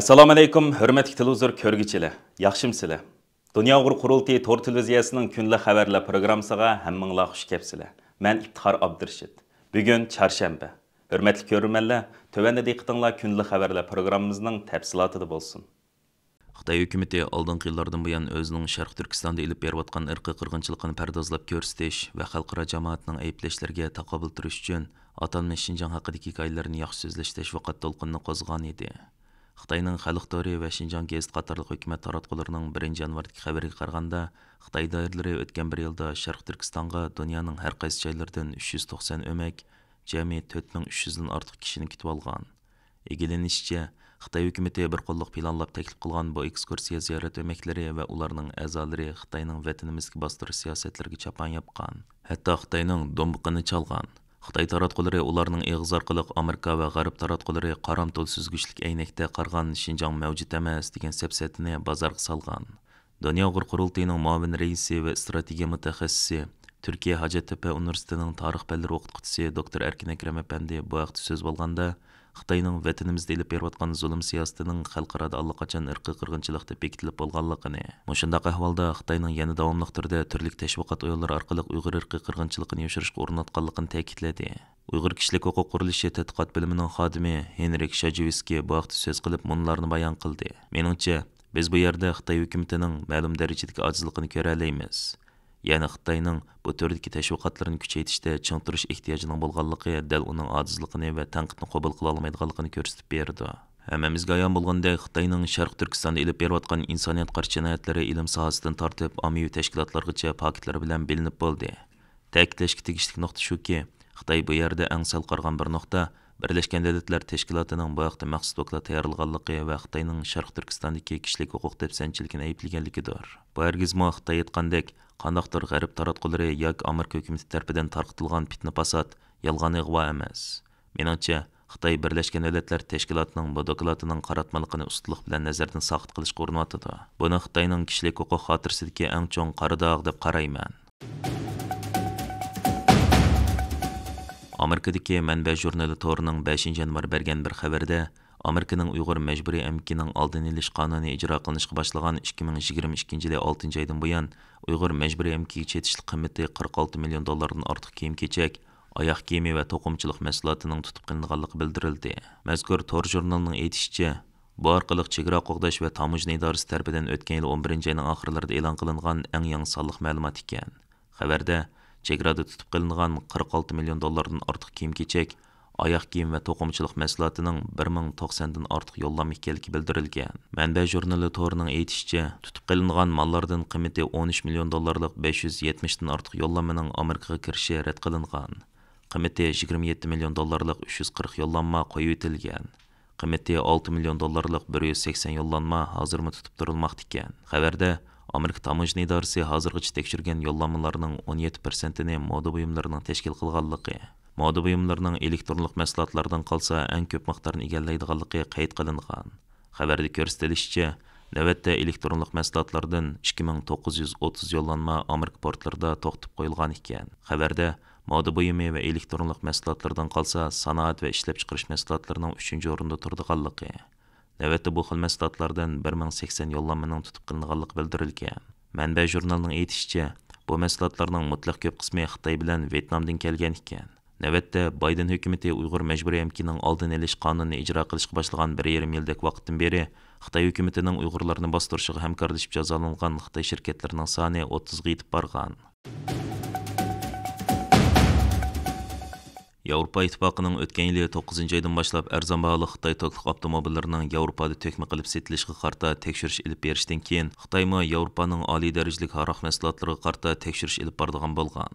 Assalamu alaykum, hürmetli televizor körgüçiler. Yaxşımsızlar. Dünya Uyg'ur Qurultayı Tor televiziyasining kunlik xabarlar programmasiga hammanglar xush kelibsizlar. Men İftixar Abdurashid. Bugun chorshanba. Hürmetli ko'rurmanlar, tövəndə diqqətinglar kunlik xabarlar programmamızning tafsilotida bo'lsin. Xitoy hukumati oldingi yillardan buyon o'zining Sharq Turkistonda ilib berayotgan irqiy qirg'inchilikni pardozlab ko'rsatish va xalqaro jamoatning ayblashlariga taqobil turish uchun atalmish Şinjan haqidagi hikoyalarni yaxshi so'zlash tashviqot to'lqinini qo'zg'agan edi. Xitoyning Xalq tori va Şinjan gazet qatorliq hukumat taratqullarining 1 yanvardagi xabariga qaraganda, Xitoy doiralari o'tgan bir yilda Sharq Turkistonga dunyoning har qaysi joylaridan 390 o'mak, jami 4300 dan ortiq kishini kutib olgan. Egilenishicha, Xitoy hukumati bir qo'lliq planlab taklif qilgan bu ekskursiya ziyorat o'maklari va ularning a'zolari Xitoyning vatanimizga bostirish siyosatlariga chapan yopgan. Hatto Xitoyning do'mbiqini chalgan. Xitoy taratqullari ularning eg'iz orqali Amerika va G'arb taratqullari qaramto'l süzgüchlik aynakda qargan Şinjan mavjud emas degan sapsatini bozorga solgan. Dünya Uyg'ur Qurultayining muavin raisi va strategiya mutaxassisi, Turkiya Hacettepe Universitetining tarix fanlari o'qituvchisi Dr. Erkin Akram Efendi bu vaqtda so'z bo'lganda, Xitoyning vatanimizda ilib berayotgan zulm siyosatining xalqarada allaqachon irqiy qirg'inchilikda bekitilib bo'lganligini, mushundaq ahvolda Xitoyning yana davomli turda turli tashviqot yo'llari orqali Uyg'ur irqiy qirg'inchiligini yoshirishga urinayotganligini ta'kidladi. Uyg'ur kishilik huquq qurilishi tadqiqot bilimining xodimi Henrik Shajiviski bu vaqtda so'z qilib bunlarni bayon qildi. Meningcha, biz bu yerda Xitoy hukumatining ma'lum darajadagi ojizligini ko'ra olamiz. Ya'ni Xitoyning bu turdagi tashviqotlarni kuchaytirishda ching turish ehtiyojining bo'lganligi dal uning ojizligini va tanqidni qabul qila olmaydiganligini ko'rsatib berdi. Hammamizga ayon bo'lgandek, Xitoyning Sharq Turkistonda ilib berayotgan insoniyat qarshi jinoyatlari ilm sohasidan tortib ommaviy tashkilotlargacha paketlar bilan bilinib bo'ldi. Ta'kidlashga tegishli nuqta shuki, Xitoy bu yerda eng sal qargan bir nuqta Birleşken Devletler Teşkilatı'nın bu vaqtda maxsus doklad tayyorlanganligi va Xitoyning Sharq Turkistondagi kishilik huquq dafsanchiligini ayblaganligidir. Bu hargizmi Xitoy aytgandek, qandaqdir g'arb taratqullari yoki Amerika hukumati tarafidan tarqatilgan fitna fasod yolg'on ig'vo emas. Meningcha, Xitoy Birleşken Devletler Teşkilatı'nın bu dokladining qaratmaligini ustulik bilan nazardan saqit qilishga urinyapti. Buni Xitoyning kishilik huquq xotirasidagi eng cho'ng qora dog' deb qarayman. Amerikadagi Manba jurnali Torning 5 yanvar bergan bir xabarda Amerikaning Uyg'ur majburiy emkining oldini olish qonuni ijro qilinishga boshlagan 2022 yil 6 oydan buyon Uyg'ur majburiy emkiga chetishlik qiymati 46 million dollardan ortiq kiyim-kechak, oyoq kiyimi va to'qimchilik mahsulotining tutib qilinganligi bildirildi. Mazkur Tor jurnalining aytishicha, bu orqali chegara qo'g'dash va tamojna idorasi tarafidan o'tgan yil 11 oyning oxirlarida e'lon qilingan eng yangi sonliq ma'lumot ekan. Xabarda chegarada tutib qilingan 46 million dollardan ortiq kiyim-kechak, oyoq kiyim va to'qimchilik mahsulotining 1090 dan ortiq yo'llanma ekanligi bildirilgan. Manba jurnali Torning aytishicha, tutib qilingan mollardan qiymati 13 million dollarlik 570 dan ortiq yo'llanmaning Amerikaga kirishi rad qilingan. Qiymati 27 million dollarlik 340 yo'llanma qo'yib etilgan. Qiymati 6 million dollarlik 180 yo'llanma hozirmi tutib turilmoqda ekan. Xabarda Amerika tamojna idorasi hozirgacha tekshirgan yo'llanmalarning 17%ni moda buyumlarining tashkil qilganligi, moda buyumlarining elektronlik mahsulotlardan qolsa eng ko'p miqdorni egallaydiganligi qayd qilingan. Xabarda ko'rsatilishicha, navbatda elektronlik mahsulotlardan 2930 yo'llanma Amerika portlarida to'xtatib qo'yilgan ekan. Xabarda moda buyumi va elektronlik mahsulotlardan qolsa sanoat va ishlab chiqarish mahsulotlarining 3-o'rinda turadiganligi. Navbatda bu xil mahsulotlardan 1080 yo'llanmaning tutib qilinganligi bildirilgan. Manba jurnalining aytishicha, bu mahsulotlarning mutlaq ko'p qismi Xitoy bilan Vyetnamdan kelgan ekan. Navbatda Bayden hukumati Uyg'ur majburiy emkining oldini olish qonunini ijro qilishga boshlagan 1,5 yillik vaqtdan beri Xitoy hukumatining Uyg'urlarni bostirishiga hamkorlashib jazolangan Xitoy shirkatlarining soni 30 ga yetib borgan. Yevropa İttifaqının o'tgan yili 9 oydan boshlab arzon baholi Xitoy to'qliq avtomobillarining Yevropada to'kma qilib setilishiga qarta tekshirish ilib berishdan keyin Xitoymi Yevropaning oliy darajalik aroq mahsulotlariga qarta tekshirish ilib boradigan bo'lgan.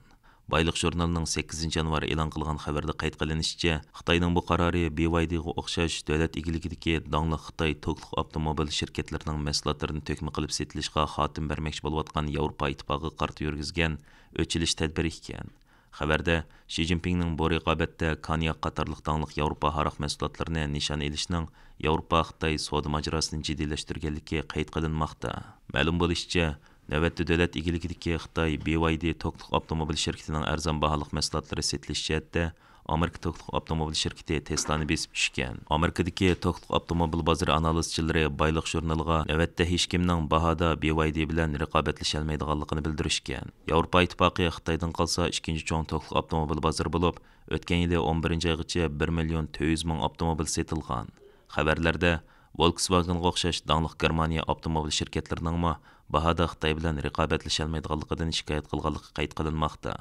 Boyliq jurnalining 8 yanvar e'lon qilgan xabarda qayd qilinishicha, Xitoyning bu qarori BYDga o'xshash davlat egiligidagi dongli Xitoy to'qliq avtomobil shirkatlarining mahsulotlarini to'kma qilib setilishga xotim bermoqchi bo'layotgan Yevropa Ittifoqiga qarta yurgizgan o'chilish tadbiri ekan. Xabarda Xi Jinpingning bu raqobatda konyak qatorliq dongli Yevropa aroq mahsulotlarini nishon elishining Yevropa-Xitoy savdo majrosini jiddiylashtirganligi qayd qilinmoqda. Ma'lum bo'lishicha, navbatda davlat egiligidagi Xitoy BYD to'qliq avtomobil shirkatining arzon baholiq mahsulotlari setilish jihatda Amerika to'qliq avtomobil şirketi Tesla'ni besib tushgan. Amerikadagi to'qliq avtomobil bozori analizchilari Bayliq jurnaliga navbatda hech kimning bahoda BYD bilan raqobatlasha olmaydiganligini bildirishgan. Yevropa ittifoqi Xitoydan qolsa ikkinchi cho'ng to'qliq avtomobil bozori bo'lib, o'tgan yili 11-oygacha 1.400.000 avtomobil setilgan. Xabarlarda Volkswagen'ga o'xshash dаңlıq Germaniya avtomobil şirkatlarining bahoda Xitoy bilan raqobatlasha olmaydiganligidan shikoyat qilganligi qayd qilinmoqda.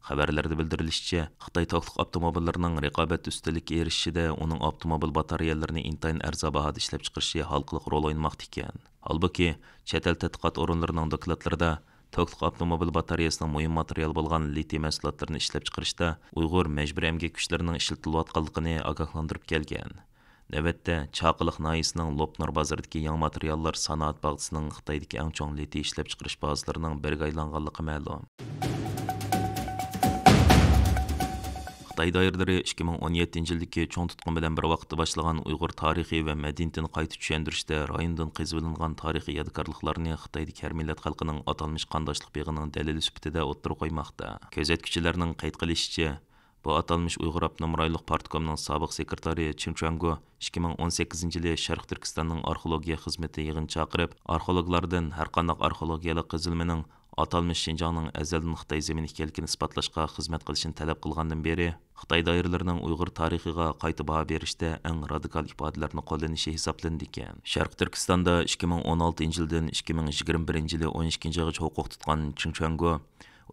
Xabarlarda bildirilishicha, Xitoy to'qliq avtomobillarining raqobat ustunlikka erishishida uning avtomobil batareyalarini intayin arzon bahoda ishlab chiqarishi halqiliq rol o'ynamoqda ekan. Holbuki, chet el tadqiqot o'rinlarining dokladlarida to'qliq avtomobil batareyasining muhim material bo'lgan litiy mahsulotlarini ishlab chiqarishda Uyg'ur majburiy emgak kuchlarining ishlatilayotganligini ogohlantirib kelgan. Navbatda, Chaqiliq noyisining Lopnor bozoridagi yangi materiallar sanoat bog'chasining Xitoydagi eng chong litiy ishlab chiqarish bazalarining biriga aylanganligi ma'lum. Xitoy doiralari 2017-yildagi cho'ng tutqun bilan bir vaqtda boshlagan Uyg'ur tarixi va madaniyatini qayta tushuntirishda rayondan qazib tarixiy yodgorliklarni Xitoydagi har millat xalqining atalmish qandoshlik beg'ining dalili sifatida o'ttirib qo'ymoqda. Kuzatuvchilarning qayd qilishicha, bu atalmish Uyg'ur Abnum rayonlik partkomning sobiq sekretari Chim Chuango 2018-yili Sharq Turkistonning arxeologiya xizmati yig'in chaqirib, arxeologlardan har qanday arxeologiyalik qazilmaning atalmish Şinjanның azaldan Xitoy zemini ekanligini isbotlashga xizmat qilishini talab qilgandan beri Xitoy doiralarining Uyg'ur tarixiga qayta baho berishda eng radikal ifodalarni qo'llanishi hisoblandi ekan. Sharq Turkistonda 2016-yildan 2021-yili 12-oygacha huquq tutgan Chim Chuango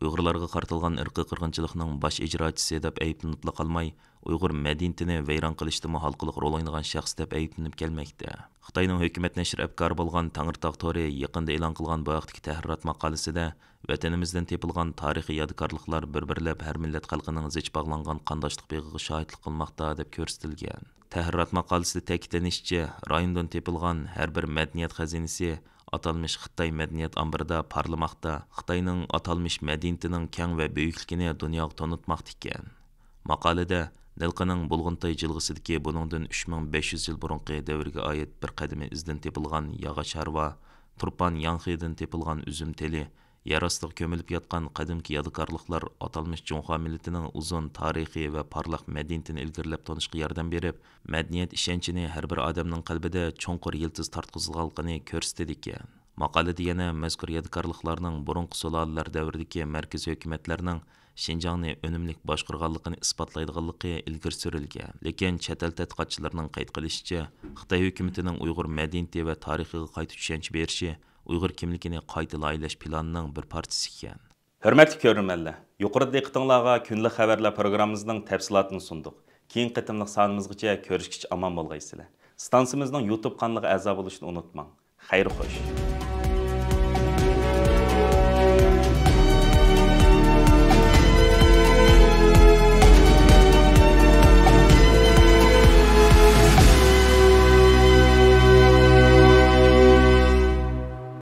Uyg'urlarga qaratilgan irqiy qirg'inchilikning bosh ijrochisi deb ayblanib qolmay, Uyg'ur madaniyatini vayron qilishda halqiliq rol o'ynagan shaxs deb ayblanib kelmoqda. Xitoyning hukumat nashr afkori bo'lgan Tangirtog to'ri yaqinda e'lon qilgan bu vaqtdagi tahrirot maqolasida vatanimizdan tepilgan tarixiy yodgorliklar bir-birlab har millat xalqining zich bog'langan qandoshlik beg'iga shohidlik qilmoqda deb ko'rsatilgan. Tahrirot maqolasida ta'kidlanishicha, rayondan tepilgan har bir madaniyat xazinasi atalmish Xitoy madaniyat ambarida parlamoqda, Xitoyning atalmish madaniyatining keng va buyukligini dunyoga tanitmoqda ekan. Maqolada Nilqining Bulg'untoy jilg'isidagi buningdan 3500 yil burungi davrga oid bir qadimiy izdan tepilgan yog'och harva, Turpan Yanxidan tepilgan uzum teli, yer ostiga ko'milib yotgan qadimki yodgorliklar atalmish Junxo millatining uzun tarixiy va parlaq madaniyatini ilgirlab tanishga yordam berib, madaniyat ishonchini har bir odamning qalbida cho'nqur yiltiz tortqizganligini ko'rsatdi ekan. Maqolada yana mazkur yodgorliklarning burungi sulolalar davridagi markaziy hukumatlarning Şinjanni önümlük boshqarganligini isbotlaydiganligi ilgari surilgan. Lekin chet el tadqiqotchilarining qayd qilishicha, Xitoy hukumatining Uyg'ur madaniyati va tarixiga qayta tushuncha berishi Uyg'ur kimligini qayta loyihalash planining bir parchasi ekan. Hörmətli görürmənlər, yuqorida diqqətinizə günlük xəbərlər proqramımızın təfsilatını sunduq. Keyingi qitimliq sonimizgacha ko'rishgacha omon bo'lgaysizlar. Stansiyamizning YouTube kanaliga a'zo bo'lishni unutmang. Xayr xo'sh.